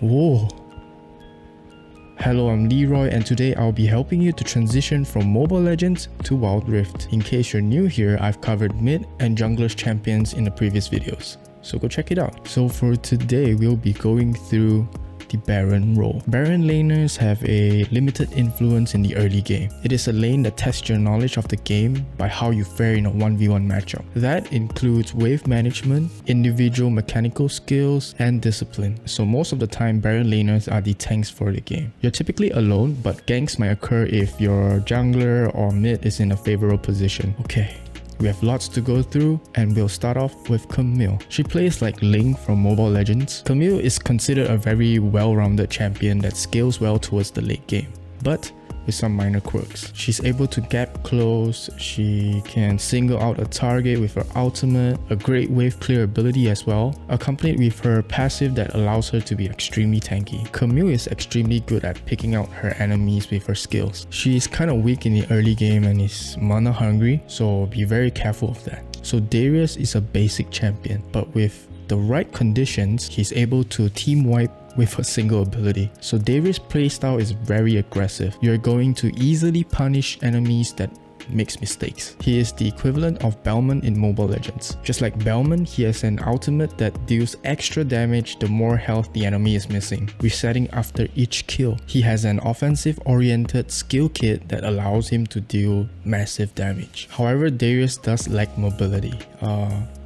Whoa. Hello, I'm Leroy and today I'll be helping you to transition from Mobile Legends to Wild Rift. In case you're new here, I've covered mid and junglers champions in the previous videos, so go check it out. So for today, we'll be going through the Baron role. Baron laners have a limited influence in the early game. It is a lane that tests your knowledge of the game by how you fare in a 1v1 matchup. That includes wave management, individual mechanical skills, and discipline. So most of the time, Baron laners are the tanks for the game. You're typically alone, but ganks might occur if your jungler or mid is in a favorable position. Okay. We have lots to go through and we'll start off with Camille. She plays like Link from Mobile Legends. Camille is considered a very well-rounded champion that scales well towards the late game, but with some minor quirks. She's able to gap close, she can single out a target with her ultimate, a great wave clear ability as well, accompanied with her passive that allows her to be extremely tanky. Camille is extremely good at picking out her enemies with her skills. She is kind of weak in the early game and is mana hungry, so be very careful of that. So Darius is a basic champion, but with the right conditions, he's able to team wipe with a single ability. So Darius' playstyle is very aggressive. You're going to easily punish enemies that makes mistakes. He is the equivalent of Bellman in Mobile Legends. Just like Bellman, he has an ultimate that deals extra damage the more health the enemy is missing, resetting after each kill. He has an offensive-oriented skill kit that allows him to deal massive damage. However, Darius does lack mobility.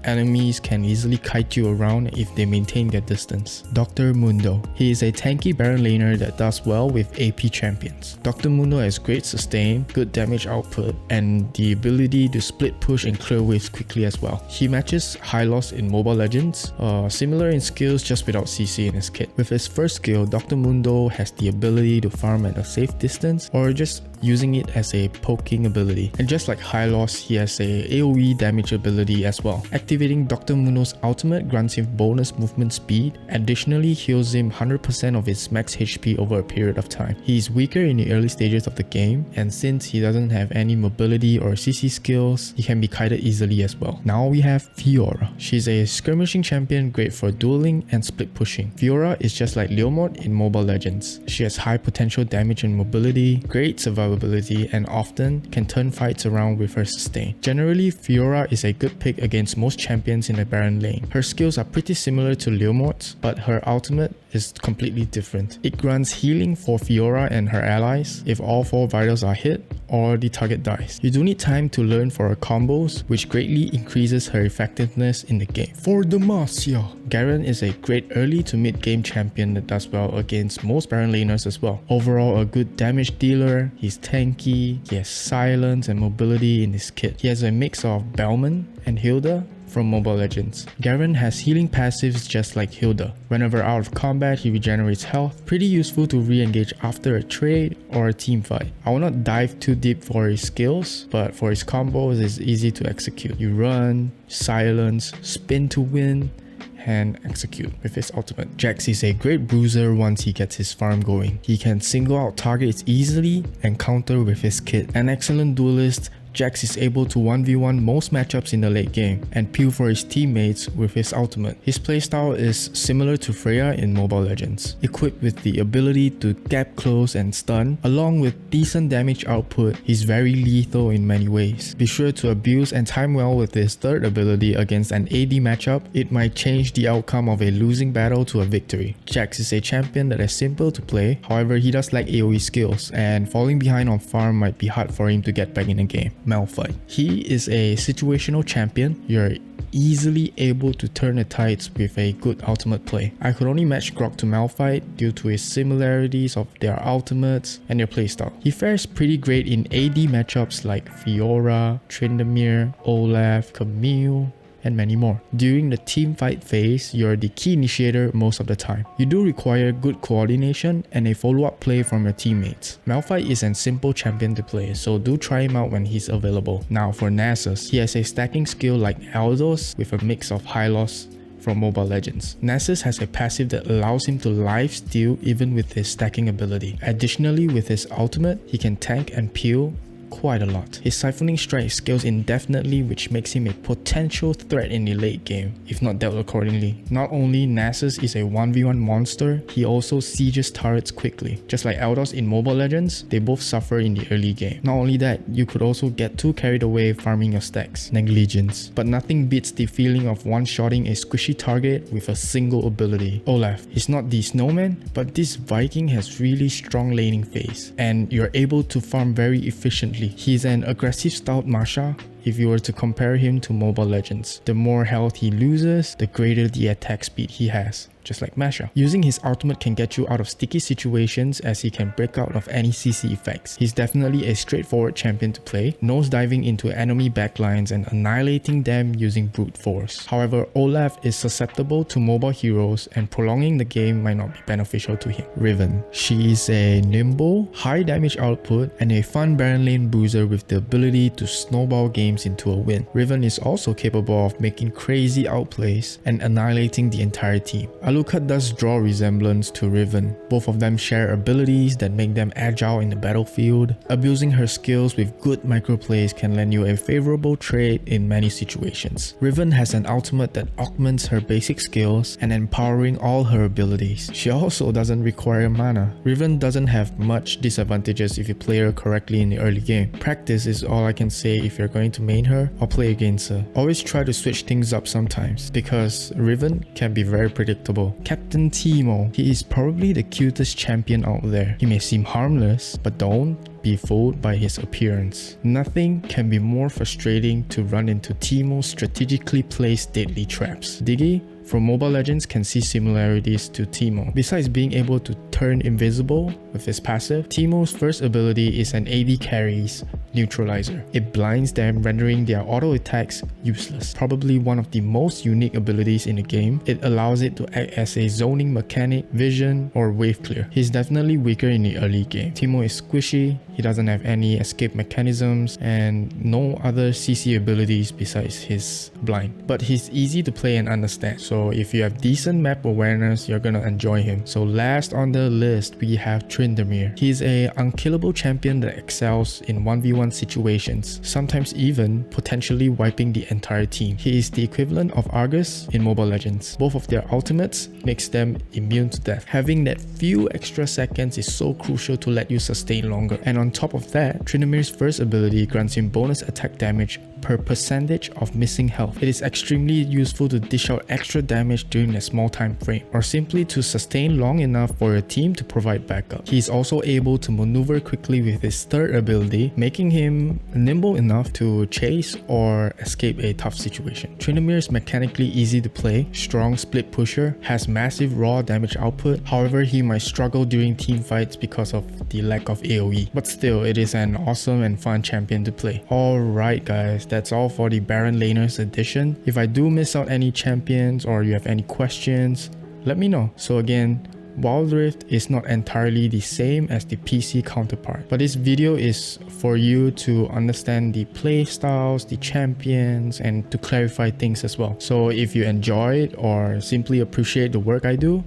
Enemies can easily kite you around if they maintain their distance. Dr. Mundo. He is a tanky Baron laner that does well with AP champions. Dr. Mundo has great sustain, good damage output, and the ability to split push and clear waves quickly as well. He matches Hylos in Mobile Legends, similar in skills just without CC in his kit. With his first skill, Dr. Mundo has the ability to farm at a safe distance or just using it as a poking ability. And just like Hylos, he has a AoE damage ability as well. Activating Dr. Mundo's ultimate grants him bonus movement speed, additionally heals him 100% of his max HP over a period of time. He is weaker in the early stages of the game, and since he doesn't have any mobility or CC skills, he can be kited easily as well. Now we have Fiora. She's a skirmishing champion great for dueling and split pushing. Fiora is just like Leomord in Mobile Legends. She has high potential damage and mobility, great survivability, and often can turn fights around with her sustain. Generally, Fiora is a good pick against most champions in the Baron lane. Her skills are pretty similar to Leomord's, but her ultimate is completely different. It grants healing for Fiora and her allies if all 4 vitals are hit or the target dies. You do need time to learn for her combos, which greatly increases her effectiveness in the game. For Demacia, Garen is a great early to mid game champion that does well against most Baron laners as well. Overall, a good damage dealer, he's tanky, he has silence and mobility in his kit. He has a mix of Bellman and Hilda from Mobile Legends. Garen has healing passives just like Hilda. Whenever out of combat, he regenerates health, pretty useful to re-engage after a trade or a team fight. I will not dive too deep for his skills, but for his combos, it's easy to execute. You run, silence, spin to win, and execute with his ultimate. Jax is a great bruiser once he gets his farm going. He can single out targets easily and counter with his kit. An excellent duelist, Jax is able to 1v1 most matchups in the late game and peel for his teammates with his ultimate. His playstyle is similar to Freya in Mobile Legends, equipped with the ability to gap close and stun. Along with decent damage output, he's very lethal in many ways. Be sure to abuse and time well with his third ability against an AD matchup. It might change the outcome of a losing battle to a victory. Jax is a champion that is simple to play, however he does lack AoE skills, and falling behind on farm might be hard for him to get back in the game. Malphite. He is a situational champion. You're easily able to turn the tides with a good ultimate play. I could only match Grok to Malphite due to his similarities of their ultimates and their playstyle. He fares pretty great in AD matchups like Fiora, Tryndamere, Olaf, Camille, and many more. During the team fight phase, you're the key initiator most of the time. You do require good coordination and a follow-up play from your teammates. Malphite is a simple champion to play, so do try him out when he's available. Now for Nasus, he has a stacking skill like Aldos with a mix of Hylos from Mobile Legends. Nasus has a passive that allows him to lifesteal even with his stacking ability. Additionally, with his ultimate, he can tank and peel quite a lot. His siphoning strike scales indefinitely, which makes him a potential threat in the late game, if not dealt accordingly. Not only Nasus is a 1v1 monster, he also sieges turrets quickly. Just like Eldos in Mobile Legends, they both suffer in the early game. Not only that, you could also get too carried away farming your stacks. Negligence. But nothing beats the feeling of one-shotting a squishy target with a single ability. Olaf. He's not the snowman, but this Viking has really strong laning phase, and you're able to farm very efficiently. He's an aggressive stout Masha if you were to compare him to Mobile Legends. The more health he loses, the greater the attack speed he has, just like Masha. Using his ultimate can get you out of sticky situations as he can break out of any CC effects. He's definitely a straightforward champion to play, nose diving into enemy backlines and annihilating them using brute force. However, Olaf is susceptible to mobile heroes and prolonging the game might not be beneficial to him. Riven. She is a nimble, high damage output and a fun Baron lane bruiser with the ability to snowball games into a win. Riven is also capable of making crazy outplays and annihilating the entire team. Alucard does draw resemblance to Riven. Both of them share abilities that make them agile in the battlefield. Abusing her skills with good microplays can lend you a favorable trade in many situations. Riven has an ultimate that augments her basic skills and empowering all her abilities. She also doesn't require mana. Riven doesn't have much disadvantages if you play her correctly in the early game. Practice is all I can say if you're going to main her or play against her. Always try to switch things up sometimes because Riven can be very predictable. Captain Teemo. He is probably the cutest champion out there. He may seem harmless, but don't be fooled by his appearance. Nothing can be more frustrating to run into Teemo's strategically placed deadly traps. Diggy from Mobile Legends can see similarities to Teemo. Besides being able to turn invisible with his passive, Teemo's first ability is an AD carry's neutralizer. It blinds them, rendering their auto attacks useless. Probably one of the most unique abilities in the game. It allows it to act as a zoning mechanic, vision, or wave clear. He's definitely weaker in the early game. Teemo is squishy, he doesn't have any escape mechanisms, and no other CC abilities besides his blind. But he's easy to play and understand, so if you have decent map awareness, you're gonna enjoy him. So last on the list, we have Tryndamere. He's a unkillable champion that excels in 1v1 situations, sometimes even potentially wiping the entire team. He is the equivalent of Argus in Mobile Legends. Both of their ultimates makes them immune to death. Having that few extra seconds is so crucial to let you sustain longer. And on top of that, Tryndamere's first ability grants him bonus attack damage per percentage of missing health. It is extremely useful to dish out extra damage during a small time frame, or simply to sustain long enough for your team to provide backup. He is also able to maneuver quickly with his third ability, making him nimble enough to chase or escape a tough situation. Tryndamere is mechanically easy to play, strong split pusher, has massive raw damage output. However, he might struggle during team fights because of the lack of AoE. But still, it is an awesome and fun champion to play. Alright guys, that's all for the Baron Laners edition. If I do miss out any champions or you have any questions, let me know. So again, Wild Rift is not entirely the same as the PC counterpart, but this video is for you to understand the play styles, the champions, and to clarify things as well. So if you enjoy it or simply appreciate the work I do,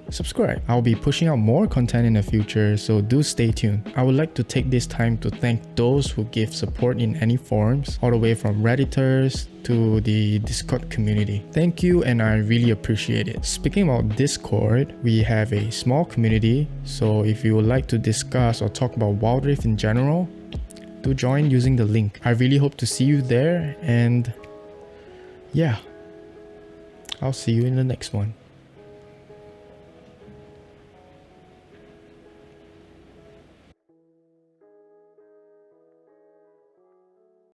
subscribe. I'll be pushing out more content in the future, so do stay tuned. I would like to take this time to thank those who give support in any forums, all the way from Redditors to the Discord community. Thank you, and I really appreciate it. Speaking about Discord, we have a small community, so if you would like to discuss or talk about Wild Rift in general, do join using the link. I really hope to see you there, and yeah, I'll see you in the next one.